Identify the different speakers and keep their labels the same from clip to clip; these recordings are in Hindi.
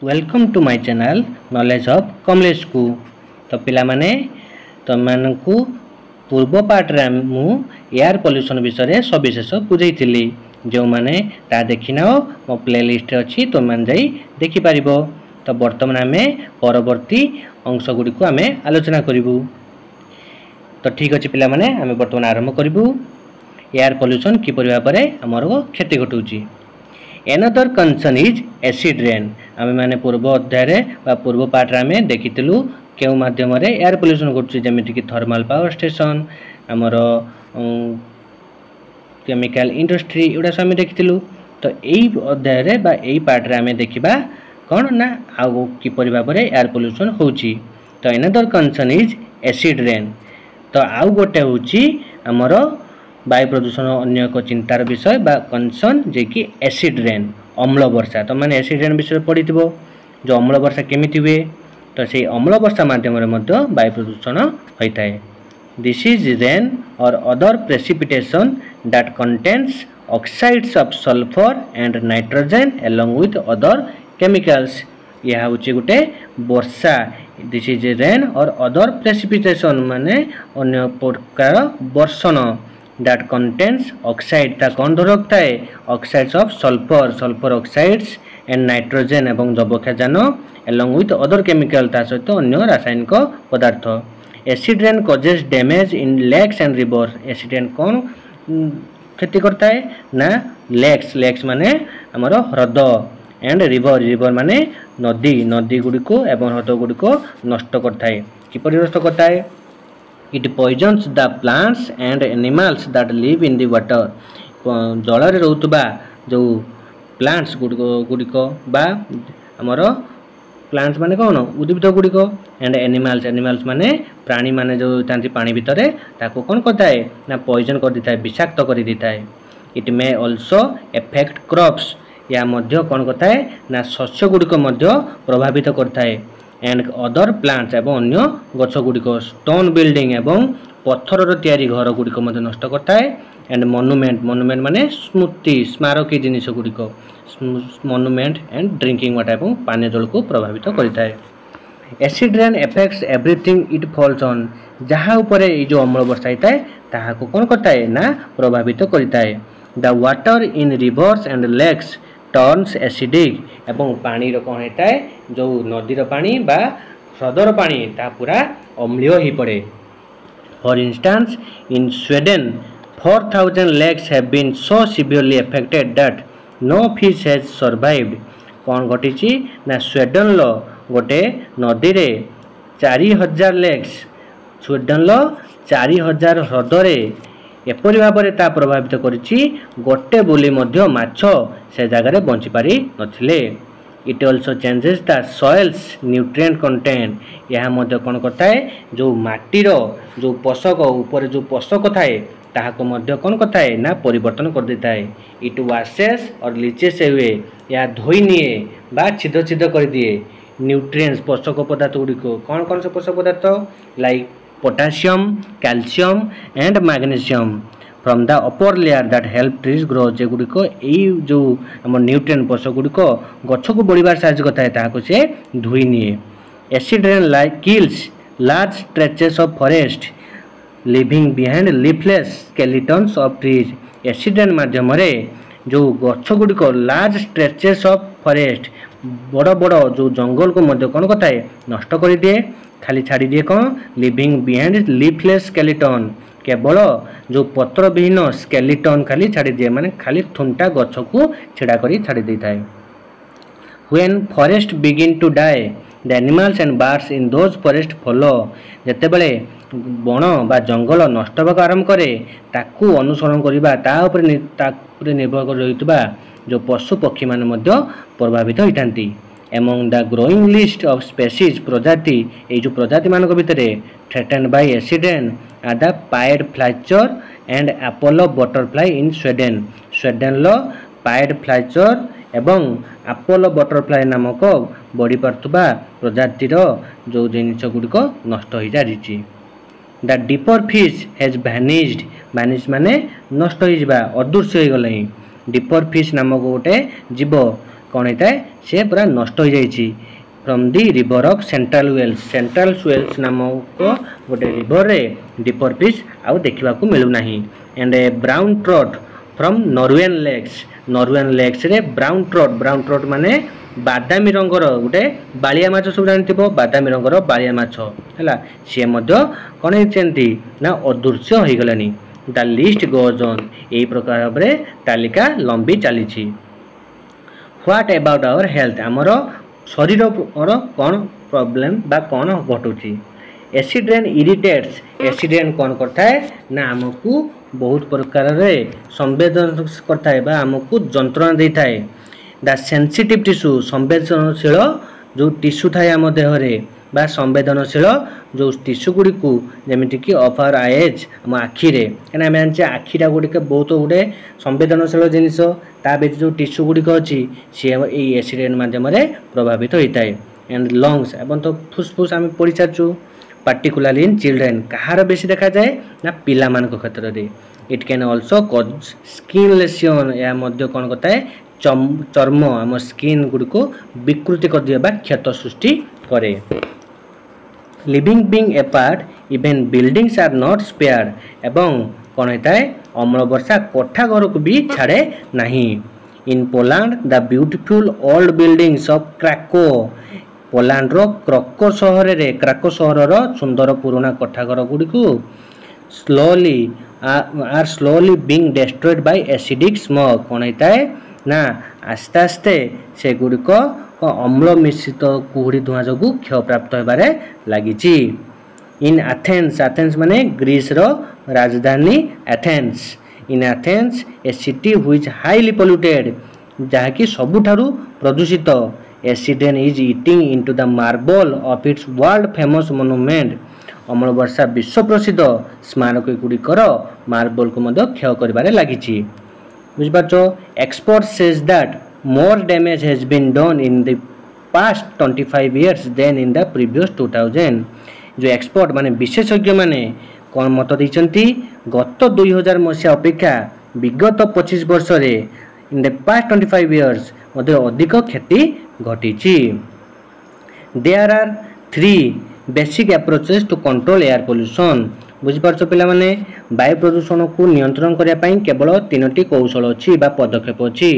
Speaker 1: Welcome to my channel knowledge of Kamlesh को। तो पिला माने तुमको पूर्व पार्ट रे मु एयर पोल्यूशन विषय रे सविशेष बुझेइथिली। जो माने ता देखिना मो प्लेलिस्ट रे अछि, तुम मान जाई देखि परिबो। तो वर्तमान आमे परवर्ती अंश गुडी को आमे आलोचना करिवु। तो ठीक अछि पिला माने आमे वर्तमान आरंभ करिवु। एयर पोल्यूशन कि परिबा परे हमर क्षति घटुची। Another concern is acid rain. आमे माने पूर्व अध्याय रे बा पूर्व पार्ट रे आमे देखितिलु केउ माध्यम रे एयर पोल्यूशन घटुची, जेमिति कि थर्मल पावर स्टेशन, हमर केमिकल इंडस्ट्री एडा सब आमे देखितिलु। तो एई अध्याय रे बा एई पार्ट रे आमे देखिबा कोन ना आगो कि परिबा परे एयर पोल्यूशन होउची। तो another concern is acid rain. तो आउ गोटे होउची हमर वायु प्रदूषण अन्य एक चिंतार विषय बा कंसर्न जे कि एसिड रेन, अम्ल वर्षा। तो माने एसिड रेन विषय पढ़िथिबो, जो अम्ल वर्षा केमिति हुए। तो से अम्ल वर्षा माध्यम रे मध्य वायु प्रदूषण होइताय। दिस इज रेन और other precipitation that contains oxides of sulphur and nitrogen along with other chemicals। यह होची गुटे वर्षा। दिस इज रेन और अदर प्रेसिपिटेशन माने अन्य प्रकार वर्षण that contains oxide ता कौन धरकता है oxides of sulfur oxides and nitrogen एवं जबक्षारजान along with other chemical ता सहित अन्य रासायनिक पदार्थ। Acid rain causes damage in lakes and rivers। Acid rain कौन क्षति करता है ना लेक्स माने हमर ह्रद एंड रिवर माने नदी गुडी को एवं ह्रद गुडी को नष्ट करता है। किपरि नष्ट करता है? It poisons the plants and animals that live in the water। जल रे रहउतबा जो प्लांट्स गुडिको बा हमर प्लांट्स माने कोन उद्भिद गुडिको एंड एनिमल्स माने प्राणी माने जो तांती पानी भितरे ताको कोन करता है ना पॉइजन कर दिता है, विषाक्त कर दिता है। It may also affect crops. या मध्य कोन करता है ना शस्य गुडिको मध्य प्रभावित करता है एंड अदर प्लांट्स एवं अन्य गछ गुडिको। स्टोन बिल्डिंग एवं पत्थर तैयारी घर गुडिको मध्य नष्ट करता है एंड मॉन्यूमेंट माने स्मृति स्मारकी जिनिस गुडिको मॉन्यूमेंट एंड ड्रिंकिंग वाटर एवं पानी जल को प्रभावित करता है। Acid rain effects everything it falls on. जहाँ ऊपर ये जो अम्ल वर्षा होता है ताहा को कौन करता है ना प्रभावित करता है। The water in rivers and lakes turns acidic. एवं पानी रो कौन होता है जो नदी रो पानी बा ह्रदर पानी ता पूरा अम्लीय ही पड़े। For instance in Sweden 4000 lakes have been so severely affected that no fish has survived. कौन घटिची ना स्वीडन लो गोटे नदी रे 4000 लेक्स, स्वीडन लो 4000 ह्रदरे एपरि भाबरे ता प्रभावित करिछि गोटे बोली मध्य माछ से जगह बंची पारि नथिले। It also changes the soil's nutrient content. यह मध्य कोन करता है जो माटीर जो पोषक ऊपर जो पोषक थाए ताहाको मध्य कोन करता है ना परिवर्तन कर देता है। इट वाशेस और लीचेस हुए या धोई निए बा छिद्र कर दिए न्यूट्रिएंट्स पोषक पदार्थ गुडी को। कौन से पोषक पदार्थ like potassium, calcium and magnesium from the upper layer that help trees grow. जे गुडी को एई जो हम न्यूट्रिएंट पोषक गुडी को गछ को बढ़िबार साहाय्य करता है ताको से धोई निए। Acid rain like kills large stretches of forest leaving behind leafless skeletons of trees. Acid rain माध्यम रे जो गछ गुडी को लार्ज स्ट्रेचेस ऑफ फॉरेस्ट बड़ जो जंगल को मध्य कौन करता है नष्ट कर दिए, खाली छाड़ी दिए कौन लिविंग बिहाइंड लीफलेस स्केलेटन। केवल जो पत्र विहीन स्केलेटन खाली छाड़ी दिए माने खाली थुंटा गछ को छिड़ा करी छाड़ी देता है। When forest begin to die the animals and birds in those forest follow. जेते बेले बण बा जंगल नष्ट होगा आरंभ करे ताकू अनुसरण करिबा ता ऊपर निर्भर कर रहितबा जो पशु पक्षी माने मध्य प्रभावित होइतांती। Among the growing list of species प्रजाति ए जो प्रजाति मानक भितरे threatened by acid rain are the pied flycatcher and Apollo butterfly in Sweden. Sweden लो पाइड फ्लाइचर एवं अपोलो बटरफ्लाई नामक बड़ी पार्थुबा प्रजातिर जो जिनिस गुडिक नष्ट हो जारिछि। The dipper fish has vanished. Vanish माने नष्ट हो जिबा अदृश्य हो गलै। डीपर फिश नामक गोटे जीव कौन होता है से पूरा नष्ट हो जाइए from the river of central Wales नामक गोटे रिवर रे डीपर फिश आउ देखा मिलूना and a brown trout from Norwegian lakes रे ब्राउन ट्रॉट माने बादामी रंगर गोटे बालिया माछ सब जानते बादामी रंगर बालिया माछ है सी कौन होती ना अदृश्य हो गलानी द लिस्ट गोज ऑन यही प्रकार भाव तालिका लंबी चली व्हाट अबाउट आवर हेल्थ आमर शरीर कौन प्रॉब्लम बा कौन घटुची acid rain irritates acid rain कौन करता है ना आमको बहुत प्रकार संवेदन करता है बा आमको जंत्रणा देता है द सेंसिटिव टिश्यू संवेदनशील जो टिश्यू थाए आम देहरे बा संवेदनशील जो टिश्यू गुड़ी को जमीक ऑफ आवर आईज आम आखिरे कहीं आम जाने आखिटा गुड़िक बहुत गोटे संवेदनशील जिनिस ता व्यतीत जो टिश्यू गुड़िक अच्छी सी एसिड रेन मध्यम प्रभावित होता है एंड लंग्स एवं तो फुसफुस आम पढ़ी सार्चु पार्टिकुलारली इन चिल्ड्रेन कहार बेसी देखा जाए ना पिला मान क्षेत्र में it can also cause skin lesion यह कौन करता है चर्म आम स्किन गुड़ी को विकृति कर दिया क्षत सृष्टि करे living being apart even buildings are not spared एवं कौन होता है अम्ल वर्षा कोठा घर को भी छाड़े नहीं in Poland the beautiful old buildings of Krakow Poland रो क्राको सहर सुंदर पुराना कोठा घर गुड़ी को slowly being destroyed by acidic smog कौन होता है ना आस्ते आस्ते से गुड़िक अम्ल मिश्रित कुहुड़ी धुआं जो क्षय प्राप्त होबारे लगी इन एथेन्स माने ग्रीस रो राजधानी Athens in Athens A city which highly polluted जहाँकि सबुठारु प्रदूषित acid rain is eating into the marble of its world famous monument अम्ल वर्षा विश्व प्रसिद्ध स्मारक गुड़िकर मार्बल को क्षय कर लगी बुझिपारछ expert says that more damage has been done in the past 25 years then in the previous 2000 जो एक्सपर्ट माने विशेषज्ञ माने कौन मत देइचंती गत 2000 मसीहा अपेक्षा विगत 25 वर्ष रे इन द पास्ट 25 years मध्ये अधिक क्षति घटी there are 3 basic approaches to control air pollution बुझिपारछ पिला माने वायु प्रदूषण को नियंत्रण करने पाई केवल 3टी कौशल अच्छी बा पदक्षेप अच्छी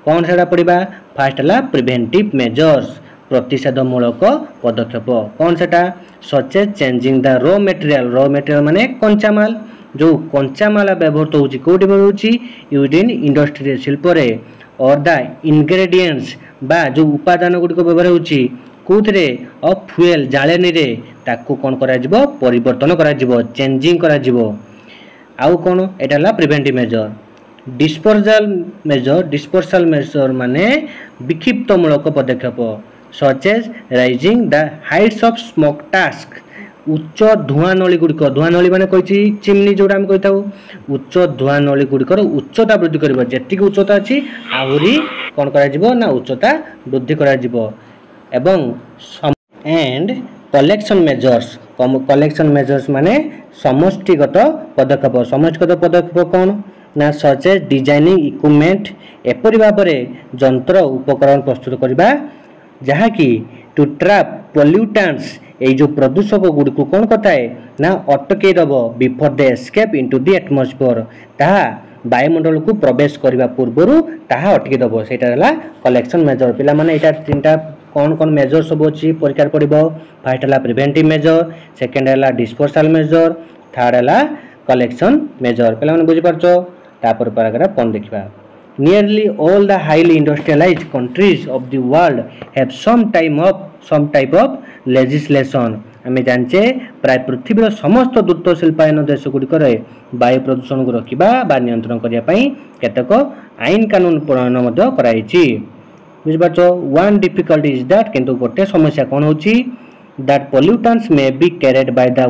Speaker 1: कौन से पड़ा फास्ट है प्रिवेंटिव मेजर्स प्रतिषेधमूलक पदक्षेप कौन से such as changing the raw material माने कंचामाल जो कंचामाल व्यवहृत होची कोठी होची यूडिन इंडस्ट्री शिल्प रे और द इंग्रेडिएंट्स बा जो उपादान गुडी को व्यवहार होची कोथरे ऑफ फ्यूएल जाळेनी रे ताकू कोन करा जिवो परिवर्तन करा जिवो चेंजिंग करा जिवो आउ कोन एटाला प्रिवेंटिव मेजर डिस्पोजल मेजर माने विक्षिप्तमूलक पदक्षेप such as raising the heights of smoke टास्क उच्च धुआं नली गुड़िक माने कही चिमनी जोड़ा आम कही उच्च धुआं नली गुड़िकर उच्चता वृद्धि कर जी उच्चता अच्छी आहरी कौन कर उच्चता वृद्धि कर एंड कलेक्शन मेजर्स माने समष्टिगत पदक्षेप कौन ना सच एज डिजाइनिंग इक्विपमेंट एपरि भाव जंत्र उपकरण प्रस्तुत करबा जहाँकि टू ट्रैप पोल्यूटेंट्स ये जो प्रदूषक गुड़ी को कौन करता है ना अटकई दब before the escape into the atmosphere ताहा वायुमंडल को प्रवेश करने पूर्व ताहा अटकई दब सेटा कलेक्शन मेजर पिला माने एटा तीनटा कौन कौन मेजर सब अच्छी परीक्षा पड़ो फास्ट है प्रिवेंटिव मेजर सेकेंड है डिस्पोजल मेजर थर्ड है कलेक्शन मेजर पे बुझीपारछ तापर पैराग्राफ कौन देखा nearly all the highly industrialised countries of the world have some type of legislation आम जाने प्राय पृथ्वीर समस्त द्रुत शिल्पायन देश गुड़िक वायु प्रदूषण को रखा नियंत्रण करने केतक आईन कानून प्रणयन कराई बुझीपारछ वन डिफिकल्टी इज दैट किंतु गोटे समस्या कौन होची that pollutants may be carried by the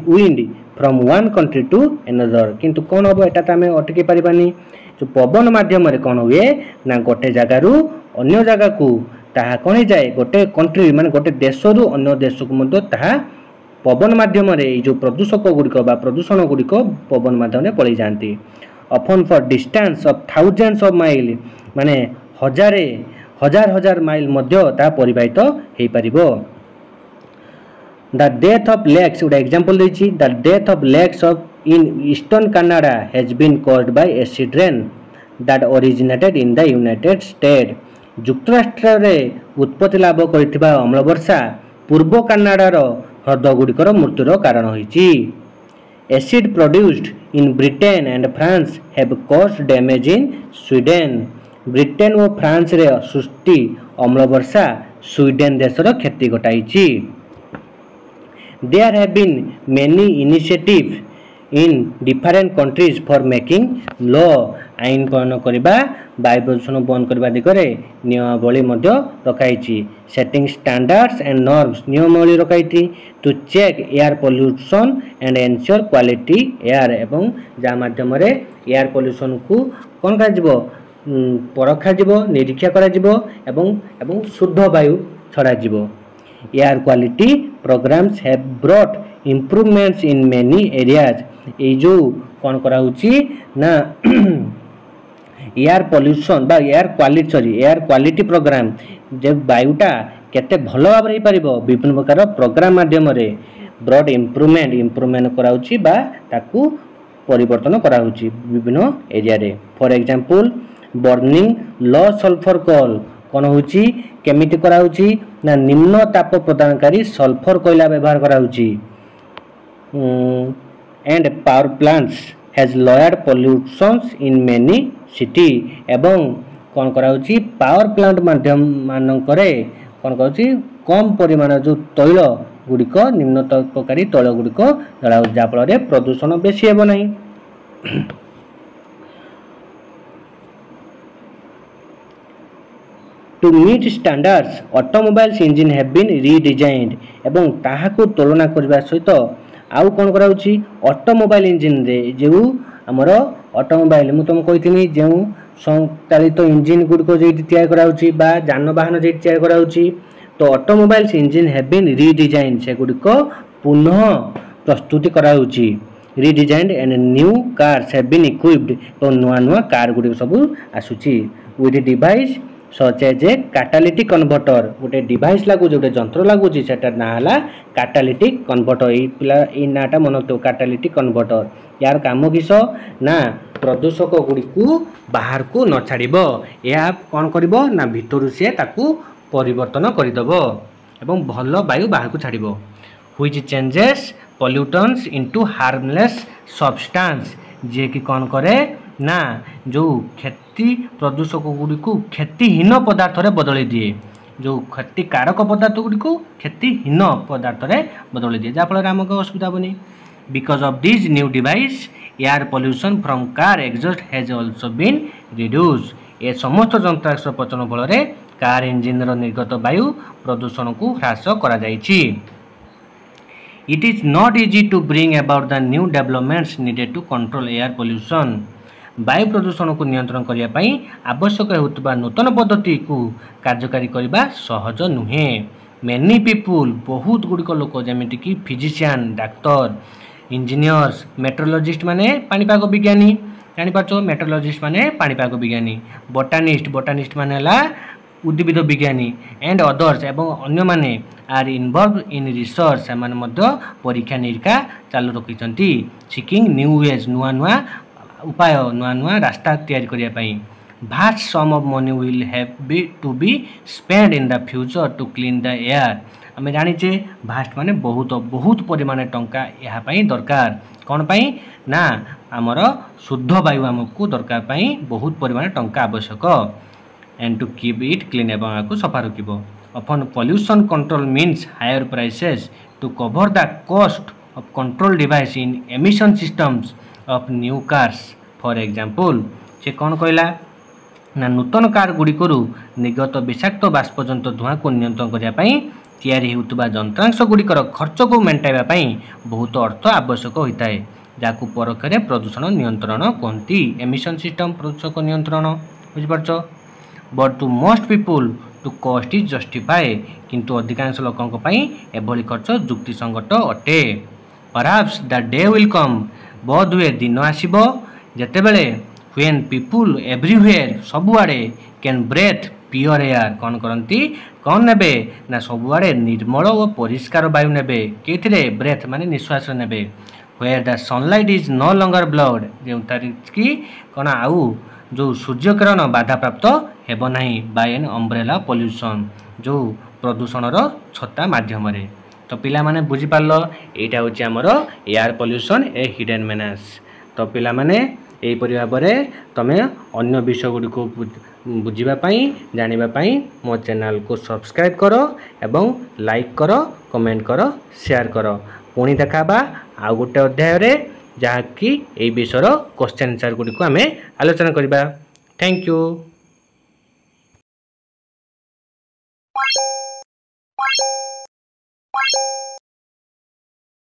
Speaker 1: wind from one country to another किंतु कौन हम एटा तो आम अटकी पारिबानी जो पवन माध्यम कौन हुए ना गोटे जगार अन्य जगह को ताहा कौन हो जाए गोटे कंट्री माने गोटे देश रु अन्य देश को ताहा पवन माध्यम जो प्रदूषक गुड़िक प्रदूषण गुड़िक पवन माध्यम पलि जाती often for distance of thousands of mile माने हजार हजार माइल मध्य ता परिवाहित हो पारिबो। द डेथ ऑफ लेक्स गोटे एग्जांपल देछि the death of lakes of in eastern Canada has been caused by acid rain that originated in the United State. युक्तराष्ट्र रे उत्पत्ति लाभ करथिबा अम्ल वर्षा पूर्व कनाडार ह्रद गुड़िकर मृत्युर कारण होइछि। Acid produced in Britain and France have caused damage in Sweden. Britain और फ्रांस रे सृष्टि अम्ल वर्षा स्वीडेन देशर क्षति घटाइछि। There have been many initiatives in different countries for making law आईन पालन करबा वायु प्रदूषण बंद करबा दिगरे नियमावली मध्य रखाइछि। सेटिंग स्टैंडर्ड्स एंड नॉर्म्स नियमावली रखाइछि to check air pollution and ensure quality air एवं जा माध्यम रे एयर पोल्यूशन को कोन काजिबो परखा जिवो निरीक्षा करा जिवो एवं शुद्ध वायु छड़ा जिवो। Air quality programs have brought improvements in many areas. ए जो कौन करा होची ना एयर पोल्यूशन बा एयर क्वालिटी प्रोग्राम जब वायुटा केते भलो भाव रे पारिबो विभिन्न प्रकार प्रोग्राम माध्यम रे ब्रॉट इम्प्रूवमेंट करा होची बा ताकू परिवर्तन करा होची विभिन्न एरिया रे। For example burning low sulphur coal कौन होची केमिति करा होची ना निम्न ताप प्रदानकारी सल्फर कोयला व्यवहार करा होची। And power plants has lowered pollutions in many city एवं कौन करा होची पावर प्लांट माध्यम मानकरे कौन करा होची कम परिमाण जो तैल गुड़िक निम्न तापकारी तैल गुड़िक जला जा फल प्रदूषण बेसी हेबो नाही। To meet standards, automobiles engine have been redesigned एवं ताहाको तुलना करबा सहित आउ कोन करा होची ऑटोमोबाइल इंजिन रे जेउ हमर ऑटोमोबाइल मु तुम कहिथिनी जेउ संचालित इंजिन गुडको जेति तयार करा होची बा जानवाहन जेति तयार करा होची तो automobiles engine have been redesign से गुडको पुनः प्रस्तुति करा होची। Redesigned and new cars have been equipped तो नुआ नुआ कार गुडको सब आसुची with device such as a catalytic converter गोटे डिवाइस लागू जो जंत्र लगुच से ना कैटालिटिक कन्वर्टर ये नाटा मन रखो कैटालिटिक कन्वर्टर यार काम किस ना प्रदूषक गुड़ी को बाहर को न छाड़ यह कौन कर ना भितर सी परिवर्तन करदेव एवं भल वायु बाहर को छाड़ which changes pollutants into harmless substance जे कि कौन करे ना जो क्षति प्रदूषक गुड़ी को क्षतिहीन पदार्थ रे बदल दिए जो क्षतिकारक पदार्थ गुड़ी को क्षतिहीन पदार्थ रे बदल दिए जहाँफल आमको असुविधा हेनी। Because of this new device air pollution from car exhaust has also been reduce. ए समस्त यंत्रांश पचन फल कार इंजिन निर्गत वायु प्रदूषण को ह्रास करा जायछि। It is not easy to bring about the new developments needed to control air pollution। वायु प्रदूषण को नियंत्रण करने पाई आवश्यक होता नूतन पद्धति को कार्यकारी करने सहज नुहे। मेनी पीपुल बहुत गुड़िक लोक जमीक कि फिजिशियन डाक्तर इंजीनियर्स मेट्रोलॉजिस्ट माने पाणीपाग विज्ञानी जापार मेट्रोलॉजिस्ट माने पाणीपाग विज्ञानी बोटानिस्ट माने उद्भिद विज्ञानी एंड अदर्स एवं अन्य माने आर इनवॉल्व इन रिसर्च से परीक्षा निरीक्षा चालू रखिंट सिकिंग न्यू वेज नुआ नुआ उपाय नुआ नुआ रास्ता तैयारी करने vast sum of money will have to be spend in the future to clean the air. आम जाचे भास्ट माने बहुत बहुत परिमाण टंका यहाँ दरकार कौन पाई ना आमर शुद्ध वायु आमको दरकार पाई बहुत परिमाण टंका आवश्यक and to keep it clean एवं आपको सफा रखिबो। Upon pollution control means higher prices to cover the cost of control device in emission systems of new cars. For example से कौन कहला ना नूतन कार गुड़िक निर्गत विषाक्त बाष्पजनित धुआं को नियंत्रण करने तैयारी होता यंत्रांश गुड़िकर खर्च को मेटाइवाई बहुत अर्थ आवश्यक होता है जहाँ परखरे प्रदूषण नियंत्रण कहती एमिशन सिस्टम प्रदूषक नियंत्रण बुझिपारछ। But to most people to cost is justified किंतु अधिकांश लोकों एभली खर्च युक्तिसंगत अटे। Perhaps the day will come बोध हुए दिन आसब जेतेबेले व्हेन पीपुल एवरीवेयर सबुआड़े कैन ब्रेथ पियोर एयर कौन करती कौन ने ना सबुआड़े निर्मल और परिष्कार वायु ने कि ब्रेथ माने निश्वास ने where the sunlight is no longer blood जो कि कौन आउ जो सूर्य किरण बाधा प्राप्त हेब नहीं बाय एन अम्ब्रेला पोल्यूशन जो प्रदूषण छता मध्यम तो पिला माने बुझी पारलो एटा होची हमर एयर पोल्यूशन ए हिडन मेनास तो पिला माने एही परि भाबरे तमे अन्य विषय गुडी को बुझीबा पई जानिबा पई मो चैनल को सब्सक्राइब करो एवं लाइक करो कमेंट करो शेयर करो पुणी देखाबा आ गोटे अध्याय रे जहा कि एही विषयर क्वेश्चन आंसर गुडी को हमें आलोचना करबा थैंक यू।